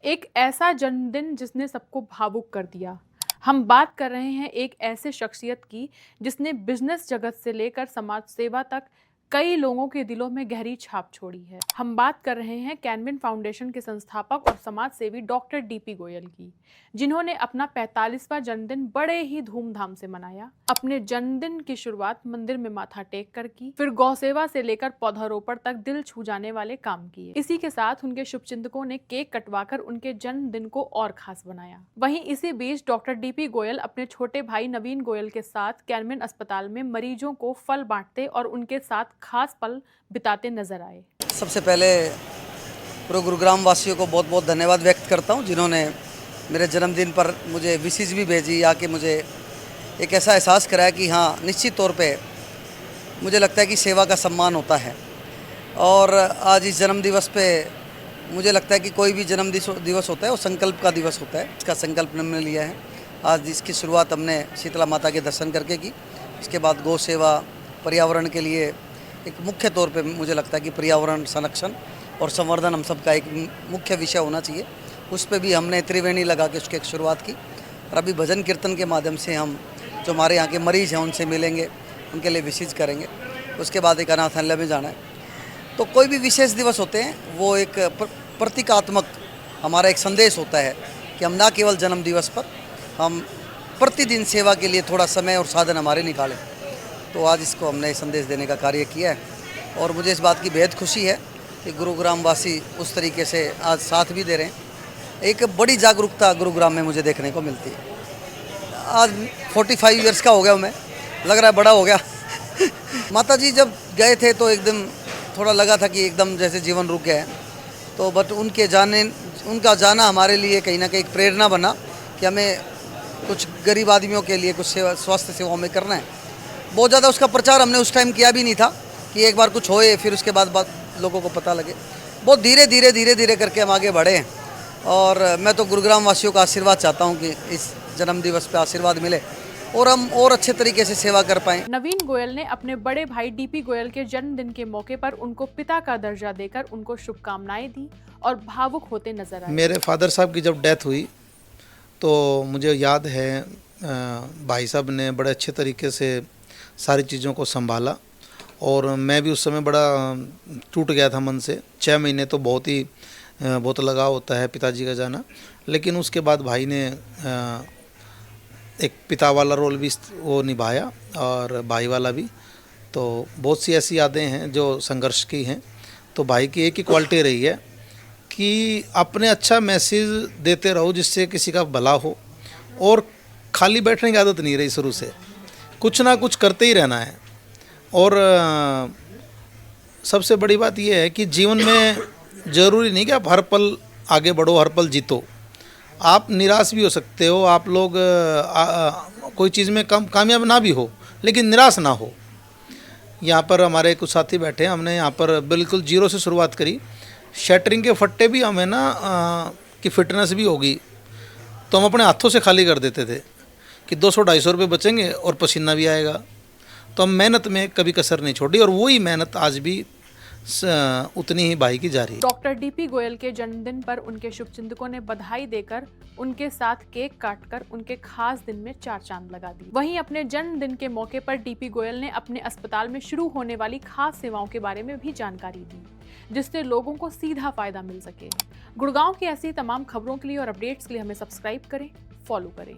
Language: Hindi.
एक ऐसा जन्मदिन जिसने सबको भावुक कर दिया। हम बात कर रहे हैं एक ऐसे शख्सियत की जिसने बिजनेस जगत से लेकर समाज सेवा तक कई लोगों के दिलों में गहरी छाप छोड़ी है। हम बात कर रहे हैं कैनविन फाउंडेशन के संस्थापक और समाज सेवी डॉक्टर डीपी गोयल की, जिन्होंने अपना 45वां जन्मदिन बड़े ही धूमधाम से मनाया। अपने जन्मदिन की शुरुआत मंदिर में माथा टेक कर की, फिर गौ सेवा से लेकर पौधारोपण तक दिल छू जाने वाले काम किए। इसी के साथ उनके शुभचिंतकों ने केक कटवाकर उनके जन्मदिन को और खास बनाया। वहीं इसी बीच डॉक्टर डीपी गोयल अपने छोटे भाई नवीन गोयल के साथ कैनविन अस्पताल में मरीजों को फल बांटते और उनके साथ खास पल बिताते नजर आए। सबसे पहले पूरे गुरुग्राम वासियों को बहुत बहुत धन्यवाद व्यक्त करता हूं, जिन्होंने मेरे जन्मदिन पर मुझे विशेष भी भेजी, आके मुझे एक ऐसा एहसास कराया कि हाँ, निश्चित तौर पे मुझे लगता है कि सेवा का सम्मान होता है। और आज इस जन्म दिवस पे मुझे लगता है कि कोई भी जन्म दिवस होता है वो संकल्प का दिवस होता है। इसका संकल्प हमने लिया है। आज इसकी शुरुआत हमने शीतला माता के दर्शन करके की। इसके बाद गौ सेवा, पर्यावरण के लिए एक मुख्य तौर पे मुझे लगता है कि पर्यावरण संरक्षण और संवर्धन हम सबका एक मुख्य विषय होना चाहिए। उस पर भी हमने त्रिवेणी लगा के उसकी एक शुरुआत की। और अभी भजन कीर्तन के माध्यम से हम जो हमारे यहाँ के मरीज़ हैं उनसे मिलेंगे, उनके लिए विशेष करेंगे। उसके बाद एक अनाथालय में जाना है। तो कोई भी विशेष दिवस होते हैं वो एक प्रतीकात्मक हमारा एक संदेश होता है कि हम ना केवल जन्म दिवस पर हम प्रतिदिन सेवा के लिए थोड़ा समय और साधन हमारे निकालें। तो आज इसको हमने संदेश देने का कार्य किया है और मुझे इस बात की बेहद खुशी है कि गुरुग्राम वासी उस तरीके से आज साथ भी दे रहे हैं। एक बड़ी जागरूकता गुरुग्राम में मुझे देखने को मिलती है। आज 45 इयर्स का हो गया हूँ मैं, लग रहा है बड़ा हो गया। माता जी जब गए थे तो एकदम थोड़ा लगा था कि एकदम जैसे जीवन रुक गया है। तो बट उनका जाना हमारे लिए कहीं ना कहीं एक प्रेरणा बना कि हमें कुछ गरीब आदमियों के लिए कुछ सेवा, स्वास्थ्य सेवाओं में करना है। बहुत ज़्यादा उसका प्रचार हमने उस टाइम किया भी नहीं था कि एक बार कुछ होए फिर उसके बाद लोगों को पता लगे। बहुत धीरे धीरे करके हम आगे बढ़े हैं। और मैं तो गुरुग्राम वासियों का आशीर्वाद चाहता हूँ कि इस जन्म दिवस पे आशीर्वाद मिले और हम और अच्छे तरीके से सेवा कर पाएँ। नवीन गोयल ने अपने बड़े भाई डीपी गोयल के जन्मदिन के मौके पर उनको पिता का दर्जा देकर उनको शुभकामनाएं दी और भावुक होते नजर आए। मेरे फादर साहब की जब डेथ हुई तो मुझे याद है भाई साहब ने बड़े अच्छे तरीके से सारी चीज़ों को संभाला और मैं भी उस समय बड़ा टूट गया था मन से। 6 महीने तो बहुत लगाव होता है पिताजी का जाना, लेकिन उसके बाद भाई ने एक पिता वाला रोल भी वो निभाया और भाई वाला भी। तो बहुत सी ऐसी यादें हैं जो संघर्ष की हैं। तो भाई की एक ही क्वालिटी रही है कि अपने अच्छा मैसेज देते रहो जिससे किसी का भला हो, और खाली बैठने की आदत नहीं रही शुरू से, कुछ ना कुछ करते ही रहना है। और सबसे बड़ी बात यह है कि जीवन में ज़रूरी नहीं कि आप हर पल आगे बढ़ो, हर पल जीतो। आप निराश भी हो सकते हो, आप लोग कोई चीज़ में कामयाब ना भी हो, लेकिन निराश ना हो। यहाँ पर हमारे कुछ साथी बैठे हैं, हमने यहाँ पर बिल्कुल जीरो से शुरुआत करी। शटरिंग के फट्टे भी हमें ना कि फिटनेस भी होगी तो हम अपने हाथों से खाली कर देते थे कि 200-250 रुपये बचेंगे और पसीना भी आएगा। तो हम मेहनत में कभी कसर नहीं छोड़ी और वही मेहनत आज भी उतनी ही भाई की जारी है। डॉक्टर डीपी गोयल के जन्मदिन पर उनके शुभचिंतकों ने बधाई देकर उनके साथ केक काटकर उनके खास दिन में 4 चांद लगा दी। वहीं अपने जन्मदिन के मौके पर डीपी गोयल ने अपने अस्पताल में शुरू होने वाली खास सेवाओं के बारे में भी जानकारी दी, जिससे लोगों को सीधा फायदा मिल सके। गुड़गांव की ऐसी तमाम खबरों के लिए और अपडेट्स के लिए हमें सब्सक्राइब करें, फॉलो करें।